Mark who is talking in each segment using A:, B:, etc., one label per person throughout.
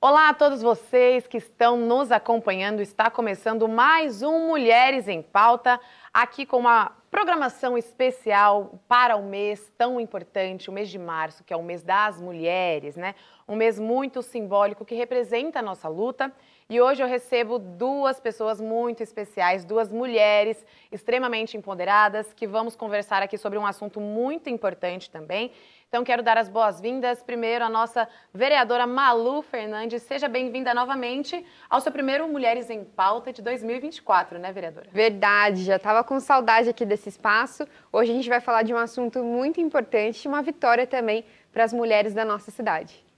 A: Olá a todos vocês que estão nos acompanhando. Está começando mais um Mulheres em Pauta, aqui com uma programação especial para o mês tão importante, o mês de março, que é o mês das mulheres, né? Um mês muito simbólico que representa a nossa luta. E hoje eu recebo duas pessoas muito especiais, duas mulheres extremamente empoderadas, que vamos conversar aqui sobre um assunto muito importante também. Então, quero dar as boas-vindas primeiro à nossa vereadora Malu Fernandes. Seja bem-vinda novamente ao seu primeiro Mulheres em Pauta de 2024, né, vereadora?
B: Verdade, já estava com saudade aqui desse espaço. Hoje a gente vai falar de um assunto muito importante, uma vitória também para as mulheres da nossa cidade.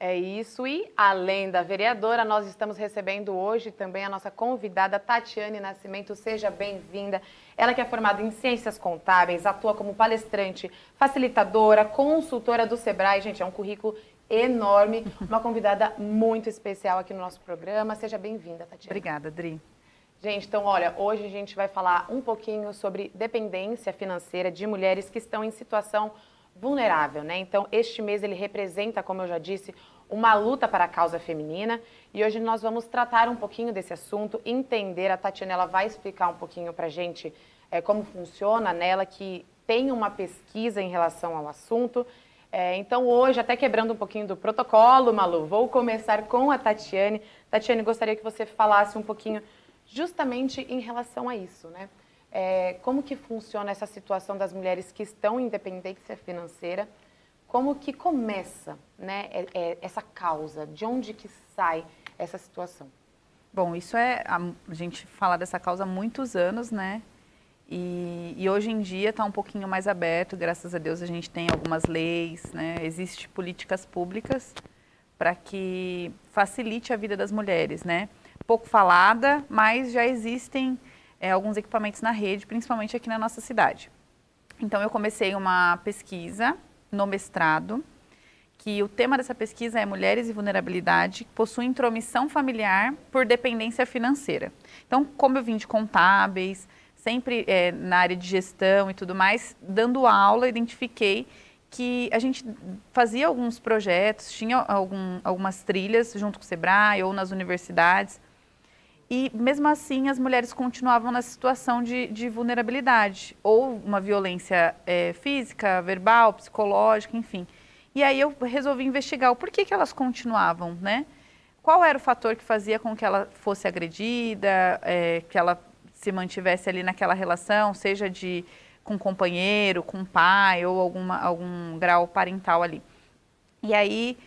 A: É isso, e além da vereadora, nós estamos recebendo hoje também a nossa convidada Tatiane Nascimento. Seja bem-vinda. Ela que é formada em Ciências Contábeis, atua como palestrante, facilitadora, consultora do Sebrae. Gente, é um currículo enorme, uma convidada muito especial aqui no nosso programa. Seja bem-vinda, Tatiane.
C: Obrigada, Dri.
A: Gente, então, olha, hoje a gente vai falar um pouquinho sobre dependência financeira de mulheres que estão em situação vulnerável, né? Então, este mês ele representa, como eu já disse, uma luta para a causa feminina, e hoje nós vamos tratar um pouquinho desse assunto, entender, a Tatiana ela vai explicar um pouquinho pra gente como funciona nela, que tem uma pesquisa em relação ao assunto. Então hoje, até quebrando um pouquinho do protocolo, Malu, vou começar com a Tatiane. Tatiane, gostaria que você falasse um pouquinho justamente em relação a isso, né? Como que funciona essa situação das mulheres que estão em independência financeira? Como que começa, né, essa causa? De onde que sai essa situação?
C: Bom, isso a gente fala dessa causa há muitos anos, né? E hoje em dia está um pouquinho mais aberto, graças a Deus a gente tem algumas leis, né? Existem políticas públicas para que facilite a vida das mulheres, né? Pouco falada, mas já existem alguns equipamentos na rede, principalmente aqui na nossa cidade. Então eu comecei uma pesquisa no mestrado, que o tema dessa pesquisa é Mulheres e Vulnerabilidade que possuem intromissão familiar por dependência financeira. Então, como eu vim de contábeis, sempre na área de gestão e tudo mais, dando aula, identifiquei que a gente fazia alguns projetos, tinha algumas trilhas junto com o Sebrae ou nas universidades, e mesmo assim as mulheres continuavam na situação de vulnerabilidade, ou uma violência física, verbal, psicológica, enfim. E aí eu resolvi investigar o porquê que elas continuavam, né? Qual era o fator que fazia com que ela fosse agredida, que ela se mantivesse ali naquela relação, seja com um companheiro, com um pai ou algum grau parental ali. E aí,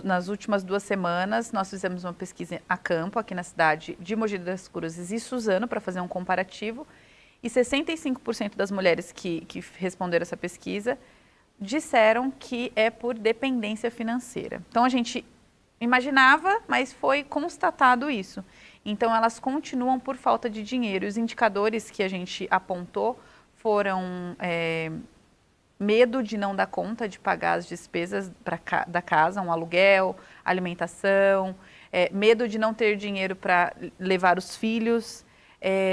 C: nas últimas 2 semanas, nós fizemos uma pesquisa a campo, aqui na cidade de Mogi das Cruzes e Suzano, para fazer um comparativo, e 65% das mulheres que responderam essa pesquisa disseram que é por dependência financeira. Então, a gente imaginava, mas foi constatado isso. Então, elas continuam por falta de dinheiro. Os indicadores que a gente apontou foram medo de não dar conta de pagar as despesas da casa, um aluguel, alimentação, medo de não ter dinheiro para levar os filhos,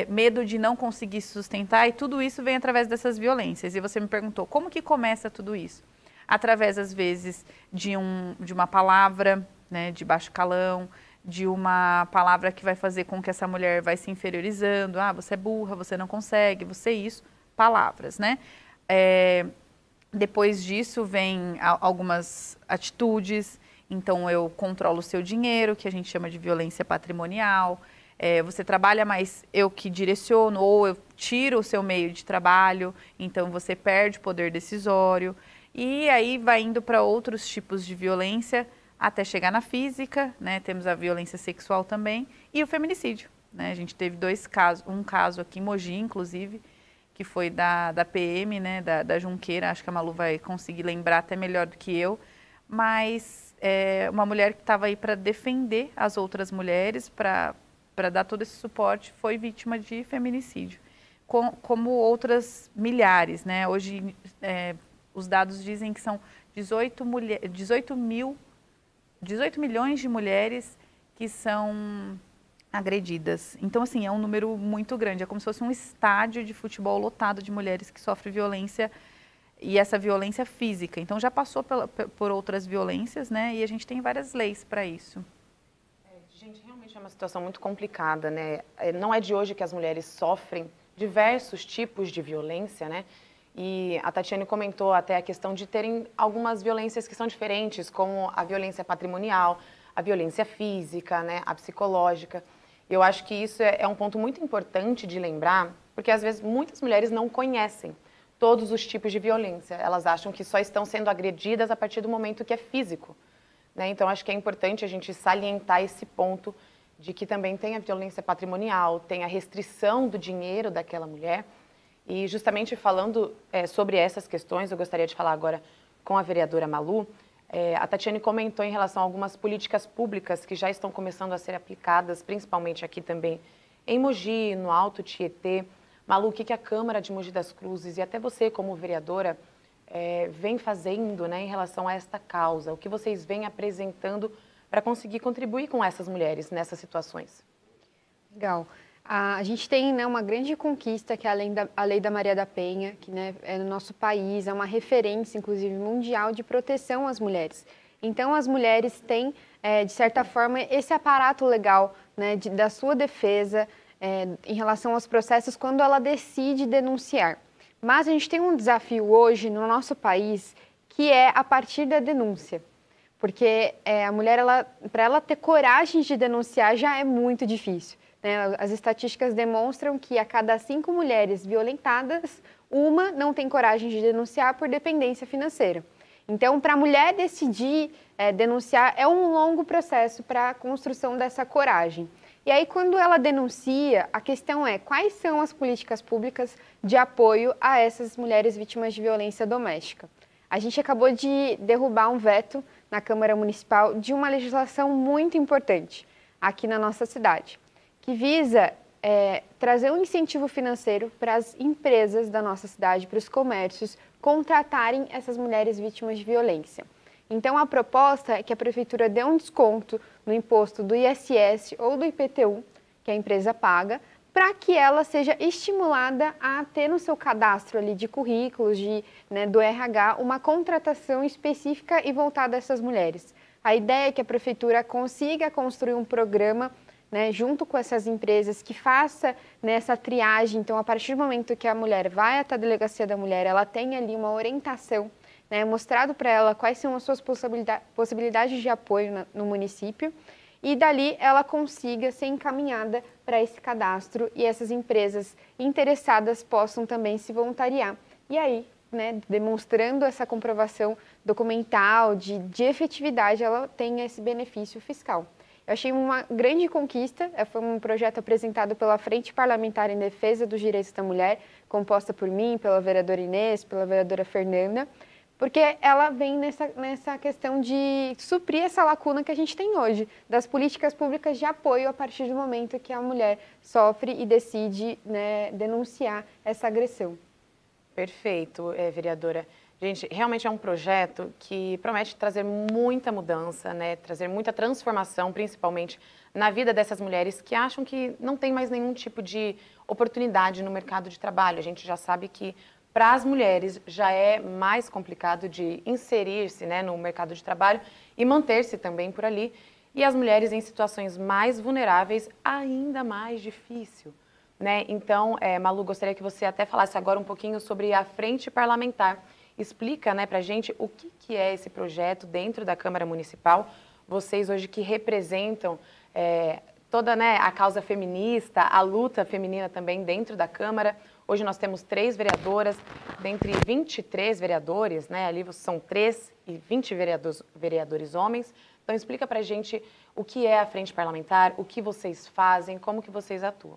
C: medo de não conseguir se sustentar, e tudo isso vem através dessas violências. E você me perguntou, como que começa tudo isso? Através, às vezes, de uma palavra, né, de baixo calão, de uma palavra que vai fazer com que essa mulher vai se inferiorizando, você é burra, você não consegue, você isso, palavras, né? Depois disso vem algumas atitudes, então eu controlo o seu dinheiro, que a gente chama de violência patrimonial, você trabalha, mas eu que direciono, ou eu tiro o seu meio de trabalho, então você perde poder decisório, e aí vai indo para outros tipos de violência, até chegar na física, né? Temos a violência sexual também, e o feminicídio, né? A gente teve 2 casos, um caso aqui em Mogi, inclusive, que foi da PM, né, da Junqueira, acho que a Malu vai conseguir lembrar até melhor do que eu, mas uma mulher que estava aí para defender as outras mulheres, para dar todo esse suporte, foi vítima de feminicídio, como outras milhares, né? Hoje os dados dizem que são 18 milhões de mulheres que são agredidas. Então, assim, é um número muito grande. É como se fosse um estádio de futebol lotado de mulheres que sofrem violência, e essa violência física. Então, já passou por outras violências, né? E a gente tem várias leis para isso.
A: Gente, realmente é uma situação muito complicada, né? Não é de hoje que as mulheres sofrem diversos tipos de violência, né? E a Tatiane comentou até a questão de terem algumas violências que são diferentes, como a violência patrimonial, a violência física, né? A psicológica. Eu acho que isso é um ponto muito importante de lembrar, porque às vezes muitas mulheres não conhecem todos os tipos de violência. Elas acham que só estão sendo agredidas a partir do momento que é físico, né? Então, acho que é importante a gente salientar esse ponto de que também tem a violência patrimonial, tem a restrição do dinheiro daquela mulher. E justamente falando sobre essas questões, eu gostaria de falar agora com a vereadora Malu. A Tatiane comentou em relação a algumas políticas públicas que já estão começando a ser aplicadas, principalmente aqui também em Mogi, no Alto Tietê. Malu, o que a Câmara de Mogi das Cruzes e até você como vereadora vem fazendo, né, em relação a esta causa? O que vocês vêm apresentando para conseguir contribuir com essas mulheres nessas situações?
B: Legal. A gente tem, né, uma grande conquista, que é a Lei da Maria da Penha, que, né, é no nosso país, é uma referência, inclusive, mundial de proteção às mulheres. Então, as mulheres têm, de certa forma, esse aparato legal, né, da sua defesa em relação aos processos quando ela decide denunciar. Mas a gente tem um desafio hoje no nosso país, que é a partir da denúncia. Porque a mulher, para ela ter coragem de denunciar, já é muito difícil. As estatísticas demonstram que a cada 5 mulheres violentadas, uma não tem coragem de denunciar por dependência financeira. Então, para a mulher decidir denunciar, é um longo processo para a construção dessa coragem. E aí, quando ela denuncia, a questão é quais são as políticas públicas de apoio a essas mulheres vítimas de violência doméstica. A gente acabou de derrubar um veto na Câmara Municipal de uma legislação muito importante aqui na nossa cidade, que visa trazer um incentivo financeiro para as empresas da nossa cidade, para os comércios, contratarem essas mulheres vítimas de violência. Então, a proposta é que a Prefeitura dê um desconto no imposto do ISS ou do IPTU, que a empresa paga, para que ela seja estimulada a ter no seu cadastro ali de currículos, do RH, uma contratação específica e voltada a essas mulheres. A ideia é que a Prefeitura consiga construir um programa, junto com essas empresas, que faça essa triagem. Então, a partir do momento que a mulher vai até a Delegacia da Mulher, ela tem ali uma orientação, mostrado para ela quais são as suas possibilidades de apoio no município, e dali ela consiga ser encaminhada para esse cadastro e essas empresas interessadas possam também se voluntariar. E aí, demonstrando essa comprovação documental de efetividade, ela tem esse benefício fiscal. Eu achei uma grande conquista, foi um projeto apresentado pela Frente Parlamentar em Defesa dos Direitos da Mulher, composta por mim, pela vereadora Inês, pela vereadora Fernanda, porque ela vem nessa questão de suprir essa lacuna que a gente tem hoje, das políticas públicas de apoio a partir do momento que a mulher sofre e decide denunciar essa agressão.
A: Perfeito, vereadora. Gente, realmente é um projeto que promete trazer muita mudança, trazer muita transformação, principalmente na vida dessas mulheres que acham que não tem mais nenhum tipo de oportunidade no mercado de trabalho. A gente já sabe que para as mulheres já é mais complicado de inserir-se no mercado de trabalho e manter-se também por ali. E as mulheres em situações mais vulneráveis, ainda mais difícil. Então, Malu, gostaria que você até falasse agora um pouquinho sobre a Frente Parlamentar. Explica para a gente o que é esse projeto dentro da Câmara Municipal. Vocês hoje que representam toda a causa feminista, a luta feminina também dentro da Câmara. Hoje nós temos 3 vereadoras, dentre 23 vereadores, ali são 3 e 20 vereadores homens. Então explica para a gente o que é a Frente Parlamentar, o que vocês fazem, como que vocês atuam.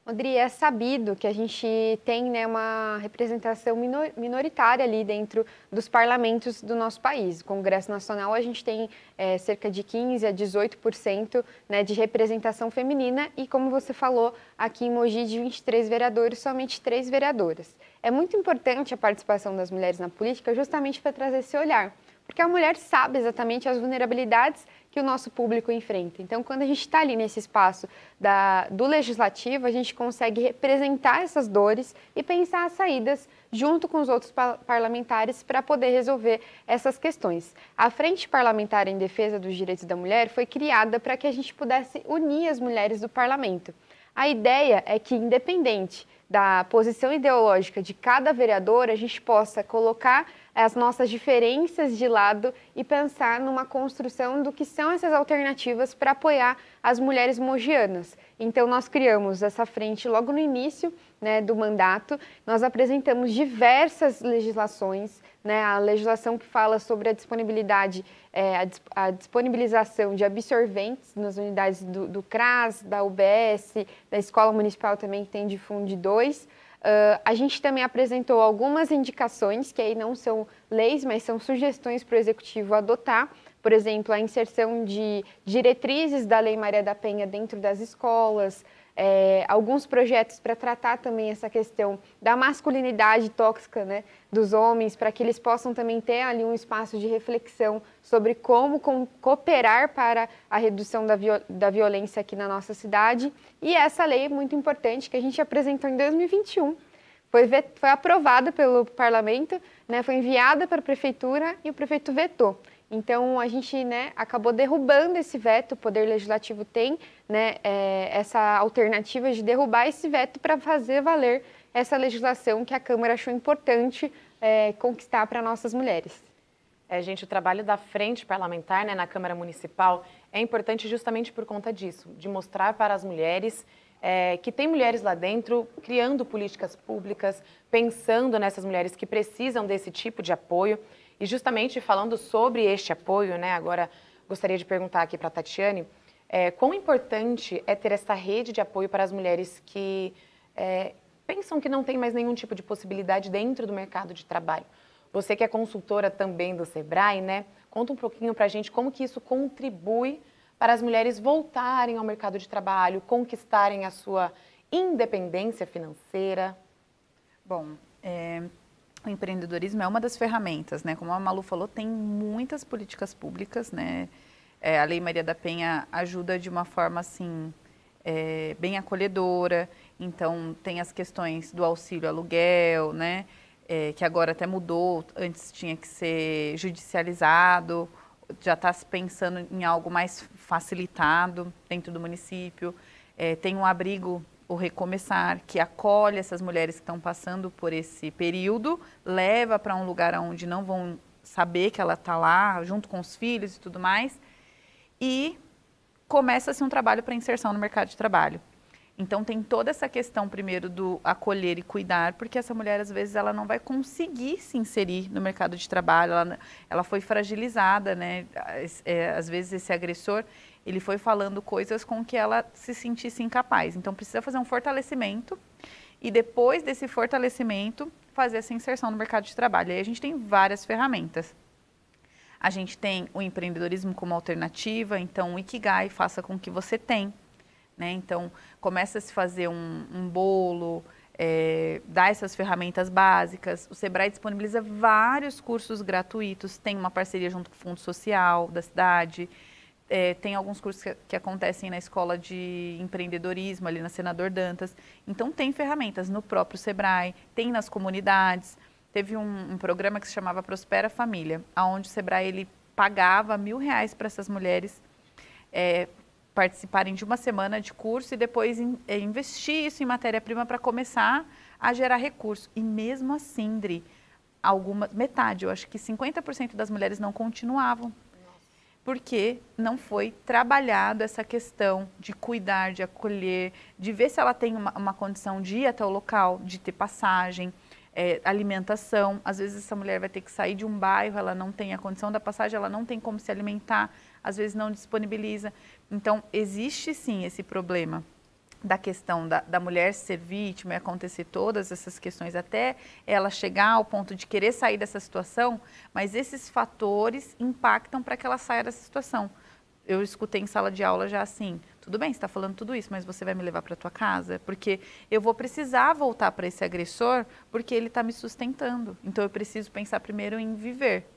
B: Rodri, é sabido que a gente tem uma representação minoritária ali dentro dos parlamentos do nosso país. O Congresso Nacional, a gente tem cerca de 15% a 18% de representação feminina e, como você falou, aqui em Mogi, de 23 vereadores, somente 3 vereadoras. É muito importante a participação das mulheres na política justamente para trazer esse olhar, porque a mulher sabe exatamente as vulnerabilidades que o nosso público enfrenta. Então, quando a gente está ali nesse espaço do legislativo, a gente consegue representar essas dores e pensar as saídas junto com os outros parlamentares para poder resolver essas questões. A Frente Parlamentar em Defesa dos Direitos da Mulher foi criada para que a gente pudesse unir as mulheres do parlamento. A ideia é que, independente da posição ideológica de cada vereador, a gente possa colocar as nossas diferenças de lado e pensar numa construção do que são essas alternativas para apoiar as mulheres mogianas. Então, nós criamos essa frente logo no início, né, do mandato. Nós apresentamos diversas legislações, né, a legislação que fala sobre a disponibilidade, a disponibilização de absorventes nas unidades do CRAS, da UBS, da Escola Municipal também, que tem de Fundo 2. A gente também apresentou algumas indicações, que aí não são leis, mas são sugestões para o Executivo adotar. Por exemplo, a inserção de diretrizes da Lei Maria da Penha dentro das escolas, alguns projetos para tratar também essa questão da masculinidade tóxica, né, dos homens, para que eles possam também ter ali um espaço de reflexão sobre como cooperar para a redução da violência aqui na nossa cidade. E essa lei é muito importante, que a gente apresentou em 2021, foi aprovada pelo parlamento, né, foi enviada para a prefeitura e o prefeito vetou. Então, a gente, né, acabou derrubando esse veto, o Poder Legislativo tem, né, essa alternativa de derrubar esse veto para fazer valer essa legislação que a Câmara achou importante conquistar para nossas mulheres.
A: Gente, o trabalho da Frente Parlamentar, né, na Câmara Municipal é importante justamente por conta disso, de mostrar para as mulheres que tem mulheres lá dentro criando políticas públicas, pensando nessas mulheres que precisam desse tipo de apoio. E justamente falando sobre este apoio, né, agora gostaria de perguntar aqui para a Tatiane, quão importante é ter essa rede de apoio para as mulheres que pensam que não tem mais nenhum tipo de possibilidade dentro do mercado de trabalho. Você que é consultora também do Sebrae, né, conta um pouquinho para a gente como que isso contribui para as mulheres voltarem ao mercado de trabalho, conquistarem a sua independência financeira.
C: Bom, o empreendedorismo é uma das ferramentas, né? Como a Malu falou, tem muitas políticas públicas, né? A Lei Maria da Penha ajuda de uma forma, assim, bem acolhedora. Então, tem as questões do auxílio aluguel, né? Que agora até mudou, antes tinha que ser judicializado, já está se pensando em algo mais facilitado dentro do município. Tem um abrigo, o Recomeçar, que acolhe essas mulheres que estão passando por esse período, leva para um lugar onde não vão saber que ela está lá, junto com os filhos e tudo mais, e começa-se um trabalho para inserção no mercado de trabalho. Então, tem toda essa questão, primeiro, do acolher e cuidar, porque essa mulher, às vezes, ela não vai conseguir se inserir no mercado de trabalho, ela foi fragilizada, né? Às vezes, esse agressor, ele foi falando coisas com que ela se sentisse incapaz. Então, precisa fazer um fortalecimento e, depois desse fortalecimento, fazer essa inserção no mercado de trabalho. Aí a gente tem várias ferramentas. A gente tem o empreendedorismo como alternativa, então, o Ikigai, faça com que você tenha. Né? Então, começa a se fazer um bolo, dá essas ferramentas básicas. O Sebrae disponibiliza vários cursos gratuitos, tem uma parceria junto com o Fundo Social da cidade, tem alguns cursos que acontecem na Escola de Empreendedorismo, ali na Senador Dantas. Então, tem ferramentas no próprio Sebrae, tem nas comunidades. Teve um programa que se chamava Prospera Família, onde o Sebrae ele pagava R$1.000 para essas mulheres participarem de uma semana de curso e depois investir isso em matéria-prima para começar a gerar recurso. E mesmo assim, Dri, metade, eu acho que 50% das mulheres não continuavam. Porque não foi trabalhado essa questão de cuidar, de acolher, de ver se ela tem uma condição de ir até o local, de ter passagem, alimentação. Às vezes essa mulher vai ter que sair de um bairro, ela não tem a condição da passagem, ela não tem como se alimentar, às vezes não disponibiliza. Então, existe sim esse problema da questão da mulher ser vítima e acontecer todas essas questões até ela chegar ao ponto de querer sair dessa situação, mas esses fatores impactam para que ela saia dessa situação. Eu escutei em sala de aula já assim, tudo bem, você está falando tudo isso, mas você vai me levar para a tua casa? Porque eu vou precisar voltar para esse agressor porque ele está me sustentando. Então, eu preciso pensar primeiro em viver.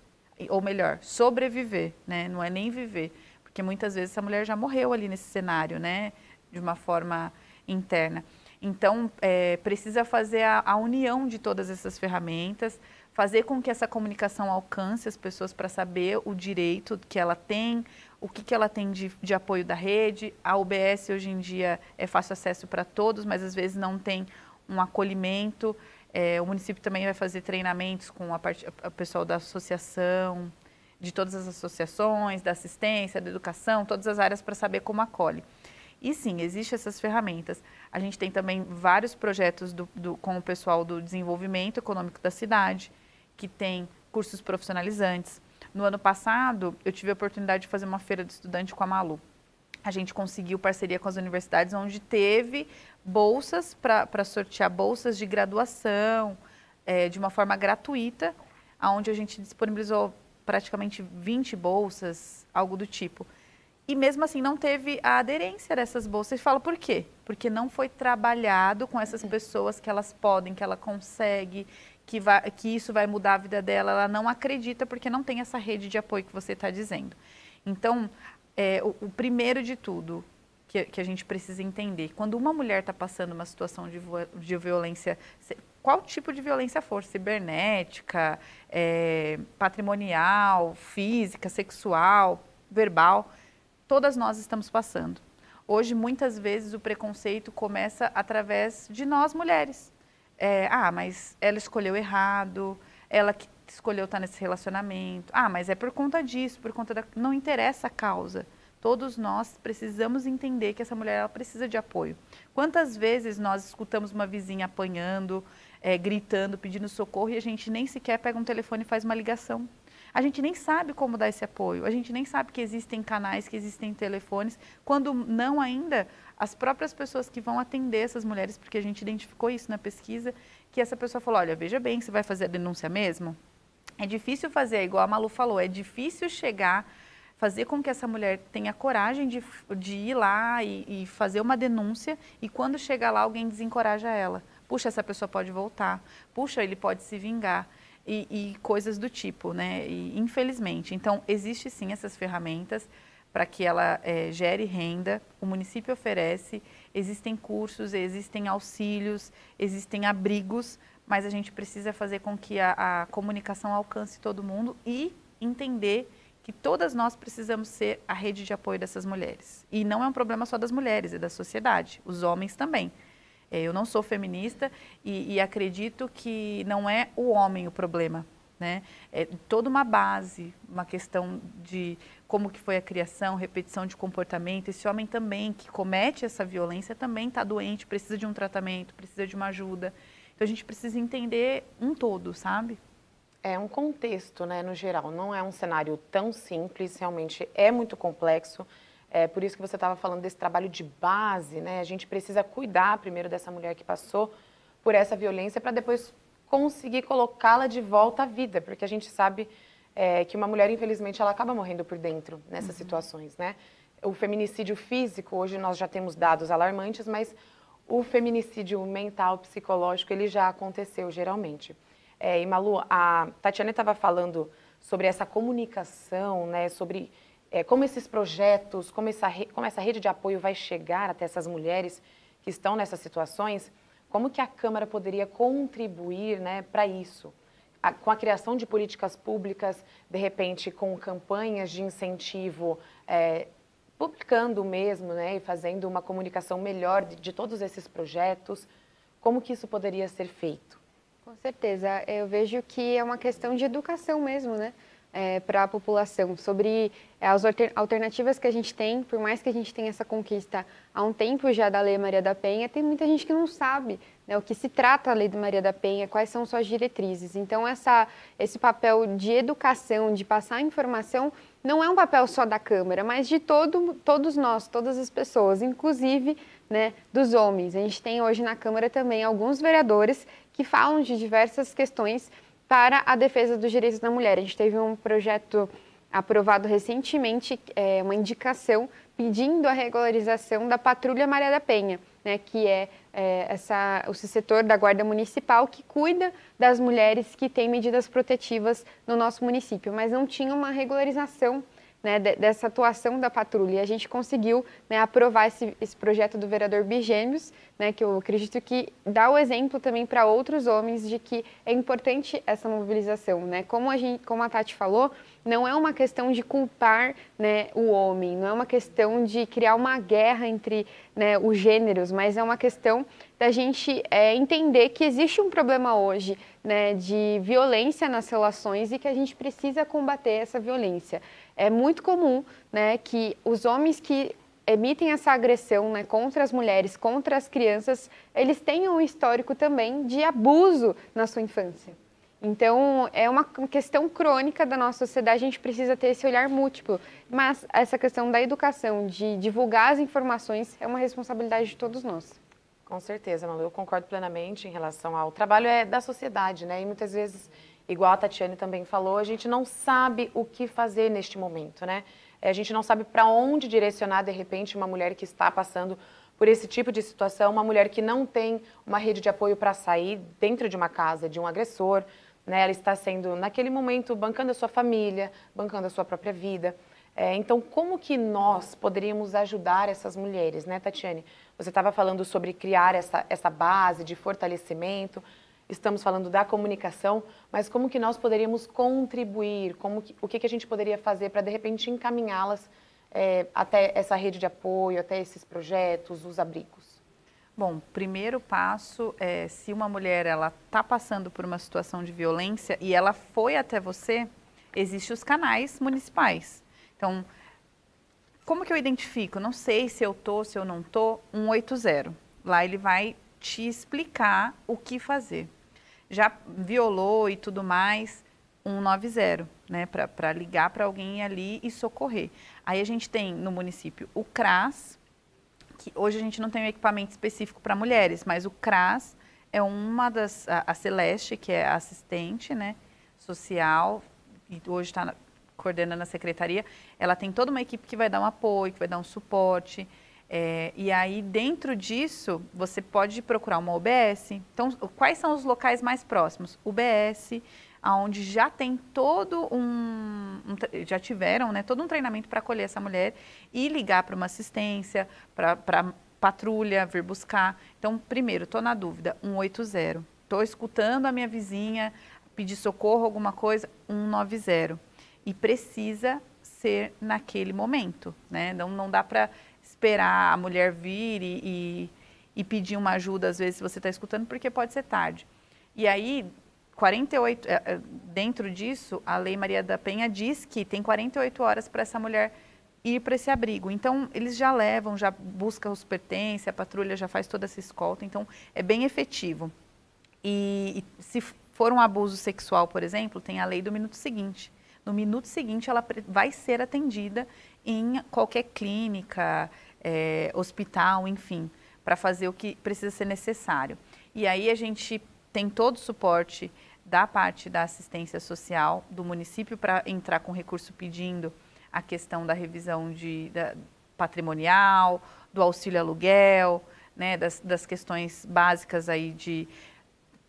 C: ou melhor, sobreviver, né? Não é nem viver, porque muitas vezes essa mulher já morreu ali nesse cenário, né? De uma forma interna. Então, precisa fazer a união de todas essas ferramentas, fazer com que essa comunicação alcance as pessoas para saber o direito que ela tem, o que ela tem de apoio da rede. A UBS hoje em dia é fácil acesso para todos, mas às vezes não tem um acolhimento. O município também vai fazer treinamentos com o pessoal da associação, de todas as associações, da assistência, da educação, todas as áreas para saber como acolhe. E sim, existem essas ferramentas. A gente tem também vários projetos com o pessoal do desenvolvimento econômico da cidade, que tem cursos profissionalizantes. No ano passado, eu tive a oportunidade de fazer uma feira de estudante com a Malu. A gente conseguiu parceria com as universidades, onde teve bolsas para sortear bolsas de graduação, de uma forma gratuita, onde a gente disponibilizou praticamente 20 bolsas, algo do tipo. E mesmo assim não teve a aderência dessas bolsas. E fala por quê? Porque não foi trabalhado com essas pessoas que elas podem, que ela consegue, que isso vai mudar a vida dela. Ela não acredita porque não tem essa rede de apoio que você está dizendo. Então, o primeiro de tudo que a gente precisa entender, quando uma mulher está passando uma situação de violência, qual tipo de violência for, cibernética, patrimonial, física, sexual, verbal, todas nós estamos passando. Hoje, muitas vezes, o preconceito começa através de nós, mulheres. Mas ela escolheu errado, ela que escolheu estar nesse relacionamento. Mas é por conta disso, por conta da... Não interessa a causa. Todos nós precisamos entender que essa mulher ela precisa de apoio. Quantas vezes nós escutamos uma vizinha apanhando, gritando, pedindo socorro e a gente nem sequer pega um telefone e faz uma ligação? A gente nem sabe como dar esse apoio, a gente nem sabe que existem canais, que existem telefones, quando não ainda as próprias pessoas que vão atender essas mulheres, porque a gente identificou isso na pesquisa, que essa pessoa falou, olha, veja bem, você vai fazer a denúncia mesmo? É difícil fazer, igual a Malu falou, é difícil fazer com que essa mulher tenha coragem de ir lá e fazer uma denúncia, e quando chegar lá alguém desencoraja ela. Puxa, essa pessoa pode voltar, puxa, ele pode se vingar. E coisas do tipo, né? E, infelizmente. Então, existe sim essas ferramentas para que ela gere renda. O município oferece, existem cursos, existem auxílios, existem abrigos, mas a gente precisa fazer com que a comunicação alcance todo mundo e entender que todas nós precisamos ser a rede de apoio dessas mulheres. E não é um problema só das mulheres, é da sociedade, os homens também. Eu não sou feminista e acredito que não é o homem o problema, né? É toda uma base, uma questão de como que foi a criação, repetição de comportamento. Esse homem também que comete essa violência também está doente, precisa de um tratamento, precisa de uma ajuda. Então a gente precisa entender um todo, sabe?
A: É um contexto, né, no geral. Não é um cenário tão simples, realmente é muito complexo. É por isso que você estava falando desse trabalho de base, né? A gente precisa cuidar primeiro dessa mulher que passou por essa violência para depois conseguir colocá-la de volta à vida, porque a gente sabe que uma mulher, infelizmente, ela acaba morrendo por dentro nessas situações, né? O feminicídio físico, hoje nós já temos dados alarmantes, mas o feminicídio mental, psicológico, ele já aconteceu geralmente. E Malu, a Tatiana estava falando sobre essa comunicação, né? Sobre como esses projetos, como essa rede de apoio vai chegar até essas mulheres que estão nessas situações, como que a Câmara poderia contribuir, né, para isso? Com a criação de políticas públicas, de repente com campanhas de incentivo, publicando mesmo, né, e fazendo uma comunicação melhor de todos esses projetos, como que isso poderia ser feito?
B: Com certeza, eu vejo que é uma questão de educação mesmo, né? Para a população, sobre as alternativas que a gente tem, por mais que a gente tenha essa conquista há um tempo já da Lei Maria da Penha, tem muita gente que não sabe, né, o que se trata a Lei Maria da Penha, quais são suas diretrizes. Então, esse papel de educação, de passar informação, não é um papel só da Câmara, mas de todos nós, todas as pessoas, inclusive, né, dos homens. A gente tem hoje na Câmara também alguns vereadores que falam de diversas questões para a defesa dos direitos da mulher. A gente teve um projeto aprovado recentemente, uma indicação pedindo a regularização da Patrulha Maria da Penha, né, que é o setor da Guarda Municipal, que cuida das mulheres que têm medidas protetivas no nosso município, mas não tinha uma regularização, né, dessa atuação da patrulha. E a gente conseguiu, né, aprovar esse projeto do vereador Bigêmeos, né, que eu acredito que dá o exemplo também para outros homens de que é importante essa mobilização, né? Como a Tati falou, não é uma questão de culpar, né, o homem, não é uma questão de criar uma guerra entre, né, os gêneros, mas é uma questão da gente entender que existe um problema hoje, né, de violência nas relações e que a gente precisa combater essa violência. É muito comum, né, que os homens que emitem essa agressão, né, contra as mulheres, contra as crianças, eles tenham um histórico também de abuso na sua infância. Então, é uma questão crônica da nossa sociedade, a gente precisa ter esse olhar múltiplo. Mas essa questão da educação, de divulgar as informações, é uma responsabilidade de todos nós.
A: Com certeza, Malu, eu concordo plenamente em relação ao trabalho da sociedade, né? E muitas vezes, igual a Tatiane também falou, a gente não sabe o que fazer neste momento, né? A gente não sabe para onde direcionar, de repente, uma mulher que está passando por esse tipo de situação, uma mulher que não tem uma rede de apoio para sair dentro de uma casa de um agressor, né? Ela está sendo, naquele momento, bancando a sua família, bancando a sua própria vida. Então, como que nós poderíamos ajudar essas mulheres, né, Tatiane? Você estava falando sobre criar essa base de fortalecimento, estamos falando da comunicação, mas como que nós poderíamos contribuir? O que a gente poderia fazer para, de repente, encaminhá-las até essa rede de apoio, até esses projetos, os abrigos?
C: Bom, primeiro passo é, se uma mulher está passando por uma situação de violência e ela foi até você, existem os canais municipais. Então, como que eu identifico? Não sei se eu tô, se eu não tô, 180. Lá ele vai te explicar o que fazer. Já violou e tudo mais, 190, né? Para ligar para alguém ali e socorrer. Aí a gente tem no município o CRAS, que hoje a gente não tem um equipamento específico para mulheres, mas o CRAS é uma das, a Celeste, que é assistente, né, social, e hoje está coordenando a secretaria, ela tem toda uma equipe que vai dar um apoio, que vai dar um suporte, e aí dentro disso você pode procurar uma UBS. Então, quais são os locais mais próximos? UBS, onde já tem todo já tiveram, né, todo um treinamento para acolher essa mulher e ligar para uma assistência, para patrulha vir buscar. Então, primeiro, estou na dúvida, 180. Estou escutando a minha vizinha pedir socorro, alguma coisa, 190. E precisa ser naquele momento, né? Não dá para esperar a mulher vir e pedir uma ajuda, às vezes, se você está escutando, porque pode ser tarde. E aí, 48, dentro disso, a Lei Maria da Penha diz que tem 48 horas para essa mulher ir para esse abrigo. Então, eles já levam, já buscam os pertences, a patrulha já faz toda essa escolta, então é bem efetivo. E se for um abuso sexual, por exemplo, tem a lei do minuto seguinte. No minuto seguinte, ela vai ser atendida em qualquer clínica, hospital, enfim, para fazer o que precisa ser necessário. E aí a gente tem todo o suporte da parte da assistência social do município para entrar com recurso pedindo a questão da revisão patrimonial, do auxílio aluguel, né, das questões básicas aí de...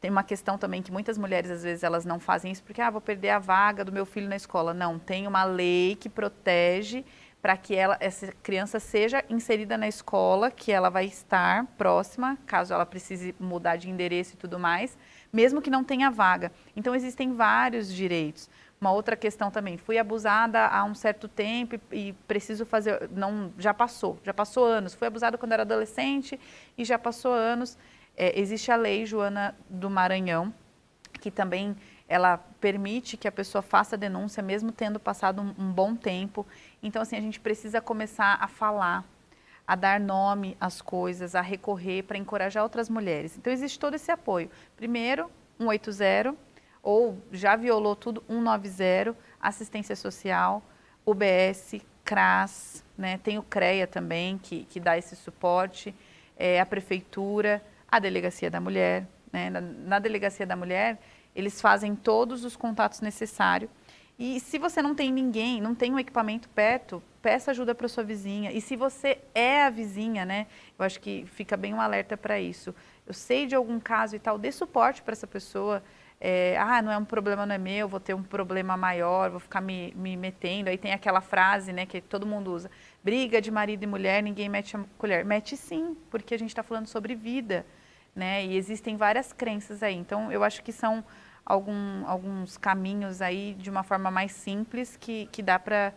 C: Tem uma questão também que muitas mulheres, às vezes, elas não fazem isso porque, vou perder a vaga do meu filho na escola. Não, tem uma lei que protege para que essa criança seja inserida na escola, que ela vai estar próxima, caso ela precise mudar de endereço e tudo mais, mesmo que não tenha vaga. Então, existem vários direitos. Uma outra questão também, fui abusada há um certo tempo e preciso fazer... Já passou anos. Fui abusada quando era adolescente e já passou anos. Existe a lei Joana do Maranhão, que também ela permite que a pessoa faça a denúncia, mesmo tendo passado um bom tempo. Então, assim, a gente precisa começar a falar, a dar nome às coisas, a recorrer para encorajar outras mulheres. Então, existe todo esse apoio. Primeiro, 180, ou já violou tudo, 190, assistência social, UBS, CRAS, né? Tem o CREA também, que dá esse suporte, a prefeitura, a Delegacia da Mulher, né? Na Delegacia da Mulher, eles fazem todos os contatos necessários E se você não tem ninguém, não tem um equipamento perto, peça ajuda para sua vizinha. E se você é a vizinha, né? Eu acho que fica bem um alerta para isso. Eu sei de algum caso e tal, dê suporte para essa pessoa. Não é um problema, não é meu, vou ter um problema maior, vou ficar me metendo. Aí tem aquela frase, né, que todo mundo usa. Briga de marido e mulher, ninguém mete a colher. Mete sim, porque a gente está falando sobre vida, né? E existem várias crenças aí. Então, eu acho que são alguns caminhos aí de uma forma mais simples que dá para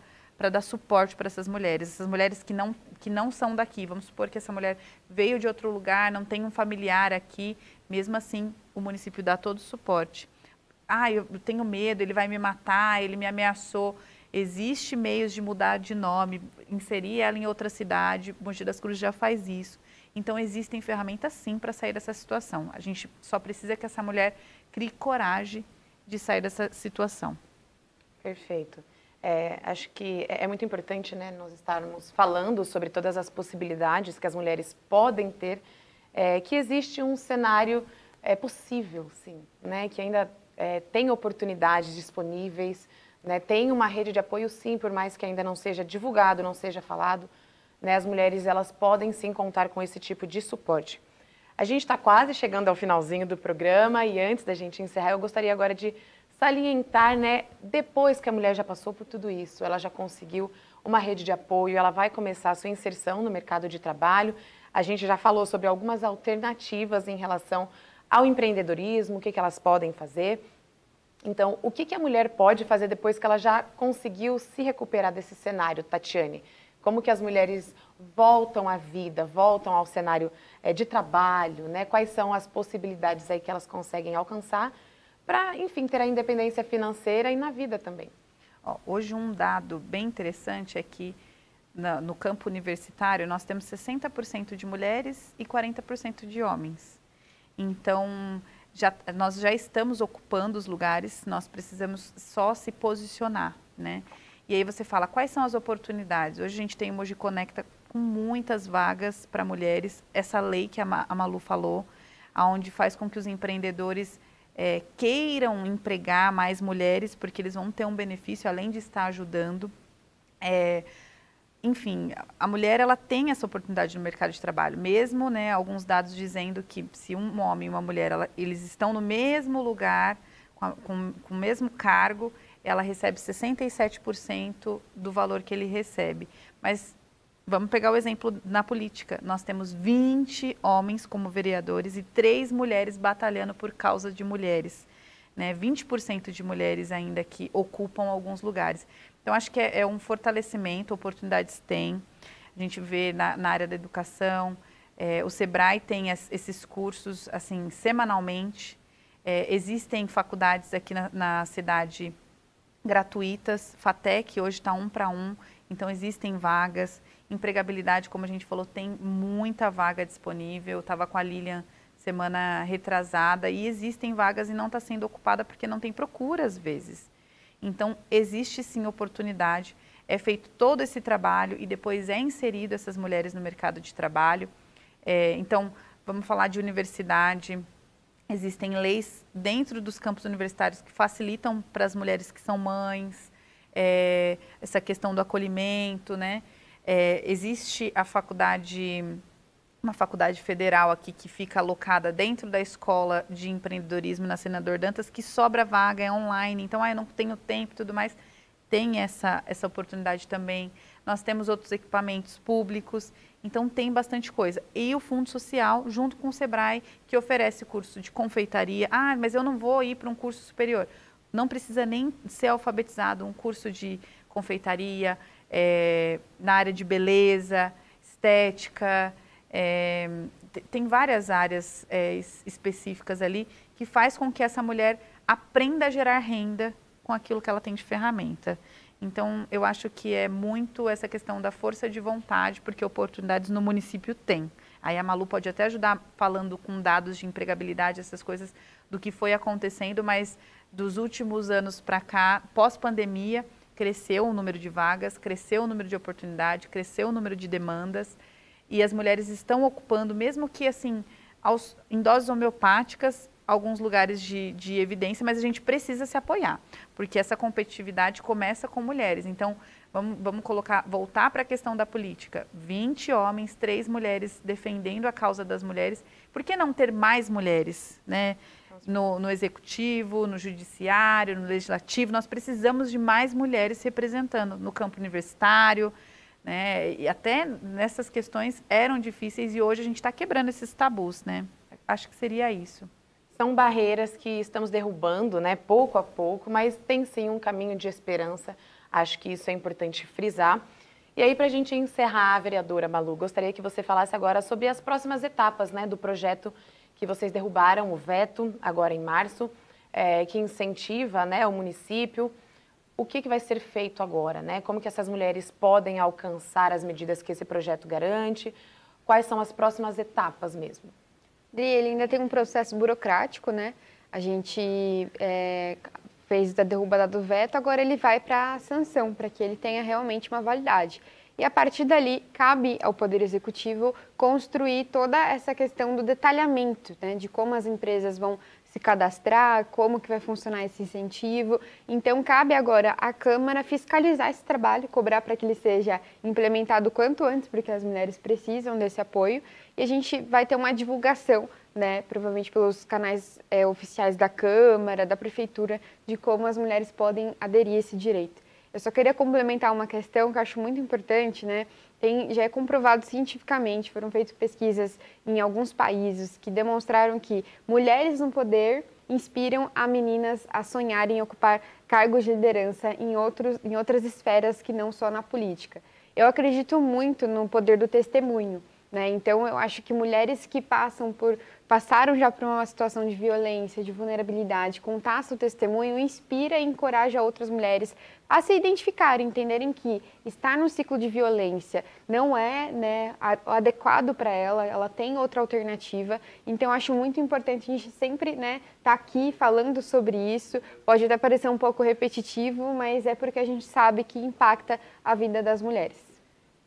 C: dar suporte para essas mulheres que não são daqui. Vamos supor que essa mulher veio de outro lugar, não tem um familiar aqui, mesmo assim o município dá todo o suporte. Eu tenho medo, ele vai me matar, ele me ameaçou. Existe meios de mudar de nome, inserir ela em outra cidade, Mogi das Cruzes já faz isso. Então existem ferramentas sim para sair dessa situação. A gente só precisa que essa mulher crie coragem de sair dessa situação.
A: Perfeito. Acho que é muito importante, né, nós estarmos falando sobre todas as possibilidades que as mulheres podem ter, que existe um cenário possível, sim, né, que ainda tem oportunidades disponíveis, né, tem uma rede de apoio, sim, por mais que ainda não seja divulgado, não seja falado, né, as mulheres elas podem sim contar com esse tipo de suporte. A gente está quase chegando ao finalzinho do programa e antes da gente encerrar, eu gostaria agora de salientar, né, depois que a mulher já passou por tudo isso, ela já conseguiu uma rede de apoio, ela vai começar a sua inserção no mercado de trabalho. A gente já falou sobre algumas alternativas em relação ao empreendedorismo, o que elas podem fazer. Então, o que a mulher pode fazer depois que ela já conseguiu se recuperar desse cenário, Tatiane? Como que as mulheres voltam à vida, voltam ao cenário de trabalho, né? Quais são as possibilidades aí que elas conseguem alcançar para, enfim, ter a independência financeira e na vida também?
C: Hoje um dado bem interessante é que no campo universitário nós temos 60% de mulheres e 40% de homens. Então, nós já estamos ocupando os lugares, nós precisamos só se posicionar, né? E aí você fala, quais são as oportunidades? Hoje a gente tem o Mogi Conecta com muitas vagas para mulheres, essa lei que a Malu falou, onde faz com que os empreendedores queiram empregar mais mulheres, porque eles vão ter um benefício, além de estar ajudando. Enfim, a mulher ela tem essa oportunidade no mercado de trabalho, mesmo, né, alguns dados dizendo que se um homem e uma mulher, eles estão no mesmo lugar, com o mesmo cargo, ela recebe 67% do valor que ele recebe. Mas vamos pegar o exemplo na política. Nós temos 20 homens como vereadores e 3 mulheres batalhando por causa de mulheres. Né? 20% de mulheres ainda que ocupam alguns lugares. Então, acho que é um fortalecimento, oportunidades tem. A gente vê na área da educação, o Sebrae tem esses cursos assim, semanalmente. Existem faculdades aqui na cidade gratuitas, FATEC hoje está 1 para 1, então existem vagas. Empregabilidade, como a gente falou, tem muita vaga disponível. Eu estava com a Lilian semana retrasada e existem vagas e não está sendo ocupada porque não tem procura às vezes. Então, existe sim oportunidade, é feito todo esse trabalho e depois é inserido essas mulheres no mercado de trabalho. Então, vamos falar de universidade. Existem leis dentro dos campos universitários que facilitam para as mulheres que são mães, essa questão do acolhimento, né? Existe uma faculdade federal aqui que fica alocada dentro da escola de empreendedorismo na Senador Dantas, que sobra vaga, é online, então eu não tenho tempo e tudo mais. Tem essa oportunidade também. Nós temos outros equipamentos públicos, então tem bastante coisa. E o Fundo Social, junto com o Sebrae, que oferece curso de confeitaria. Mas eu não vou ir para um curso superior. Não precisa nem ser alfabetizado, um curso de confeitaria, na área de beleza, estética, tem várias áreas específicas ali que faz com que essa mulher aprenda a gerar renda com aquilo que ela tem de ferramenta. Então, eu acho que é muito essa questão da força de vontade, porque oportunidades no município tem. Aí a Malu pode até ajudar falando com dados de empregabilidade, essas coisas do que foi acontecendo, mas dos últimos anos para cá, pós-pandemia, cresceu o número de vagas, cresceu o número de oportunidades, cresceu o número de demandas e as mulheres estão ocupando, mesmo que assim, em doses homeopáticas, alguns lugares de evidência, mas a gente precisa se apoiar, porque essa competitividade começa com mulheres. Então, vamos voltar para a questão da política. 20 homens, 3 mulheres defendendo a causa das mulheres. Por que não ter mais mulheres, né? No executivo, no judiciário, no legislativo? Nós precisamos de mais mulheres representando no campo universitário, né? E até nessas questões eram difíceis e hoje a gente está quebrando esses tabus, né? Acho que seria isso.
A: São barreiras que estamos derrubando, né, pouco a pouco, mas tem sim um caminho de esperança. Acho que isso é importante frisar. E aí, para a gente encerrar, vereadora Malu, gostaria que você falasse agora sobre as próximas etapas, né, do projeto que vocês derrubaram, o veto, agora em março, que incentiva, né, o município. O que vai ser feito agora, né? Como que essas mulheres podem alcançar as medidas que esse projeto garante? Quais são as próximas etapas mesmo?
B: Ele ainda tem um processo burocrático, né? A gente fez da derrubada do veto, agora ele vai para a sanção, para que ele tenha realmente uma validade. E a partir dali, cabe ao Poder Executivo construir toda essa questão do detalhamento, né? De como as empresas vão se cadastrar, como que vai funcionar esse incentivo. Então, cabe agora à Câmara fiscalizar esse trabalho, cobrar para que ele seja implementado quanto antes, porque as mulheres precisam desse apoio. E a gente vai ter uma divulgação, né, provavelmente pelos canais oficiais da Câmara, da Prefeitura, de como as mulheres podem aderir a esse direito. Eu só queria complementar uma questão que eu acho muito importante, né? Já é comprovado cientificamente, foram feitas pesquisas em alguns países que demonstraram que mulheres no poder inspiram a meninas a sonharem em ocupar cargos de liderança em outras esferas que não só na política. Eu acredito muito no poder do testemunho, né? Então, eu acho que mulheres que passaram já por uma situação de violência, de vulnerabilidade, contar seu testemunho, inspira e encoraja outras mulheres a se identificarem, entenderem que estar num ciclo de violência não é, né, adequado para ela tem outra alternativa. Então, acho muito importante a gente sempre, né, tá aqui falando sobre isso. Pode até parecer um pouco repetitivo, mas é porque a gente sabe que impacta a vida das mulheres.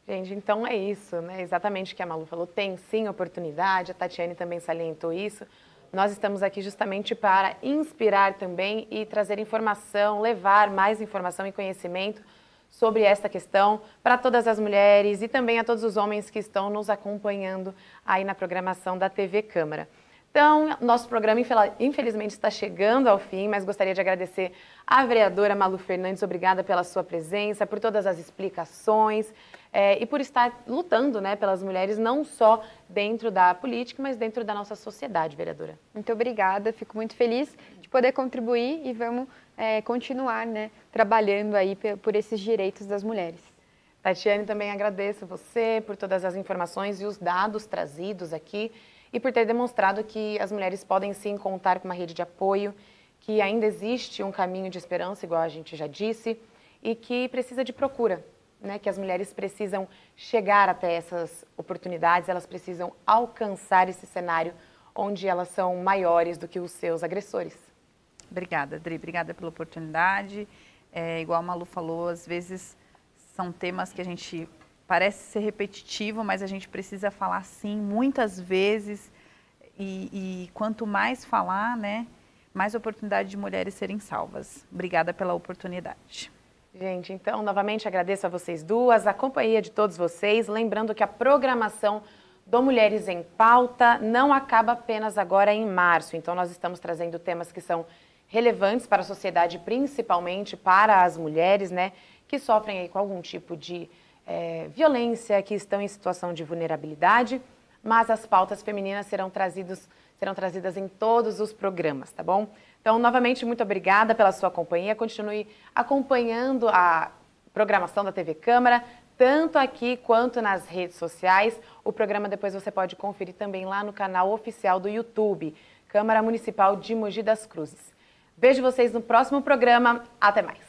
A: Gente, então é isso, né? Exatamente o que a Malu falou. Tem sim oportunidade, a Tatiane também salientou isso. Nós estamos aqui justamente para inspirar também e trazer informação, levar mais informação e conhecimento sobre esta questão para todas as mulheres e também a todos os homens que estão nos acompanhando aí na programação da TV Câmara. Então, nosso programa, infelizmente, está chegando ao fim, mas gostaria de agradecer à vereadora Malu Fernandes, obrigada pela sua presença, por todas as explicações e por estar lutando, né, pelas mulheres, não só dentro da política, mas dentro da nossa sociedade, vereadora.
B: Muito obrigada, fico muito feliz de poder contribuir e vamos continuar, né, trabalhando aí por esses direitos das mulheres.
A: Tatiane, também agradeço você por todas as informações e os dados trazidos aqui, e por ter demonstrado que as mulheres podem sim contar com uma rede de apoio, que ainda existe um caminho de esperança, igual a gente já disse, e que precisa de procura, né? Que as mulheres precisam chegar até essas oportunidades, elas precisam alcançar esse cenário onde elas são maiores do que os seus agressores.
C: Obrigada, Adri, obrigada pela oportunidade. Igual a Malu falou, às vezes são temas que a gente parece ser repetitivo, mas a gente precisa falar sim, muitas vezes, e quanto mais falar, né, mais oportunidade de mulheres serem salvas. Obrigada pela oportunidade.
A: Gente, então, novamente agradeço a vocês duas, a companhia de todos vocês, lembrando que a programação do Mulheres em Pauta não acaba apenas agora em março, então nós estamos trazendo temas que são relevantes para a sociedade, principalmente para as mulheres, né, que sofrem aí com algum tipo de violência, que estão em situação de vulnerabilidade, mas as pautas femininas serão trazidas em todos os programas, tá bom? Então, novamente, muito obrigada pela sua companhia. Continue acompanhando a programação da TV Câmara, tanto aqui quanto nas redes sociais. O programa depois você pode conferir também lá no canal oficial do YouTube, Câmara Municipal de Mogi das Cruzes. Vejo vocês no próximo programa. Até mais!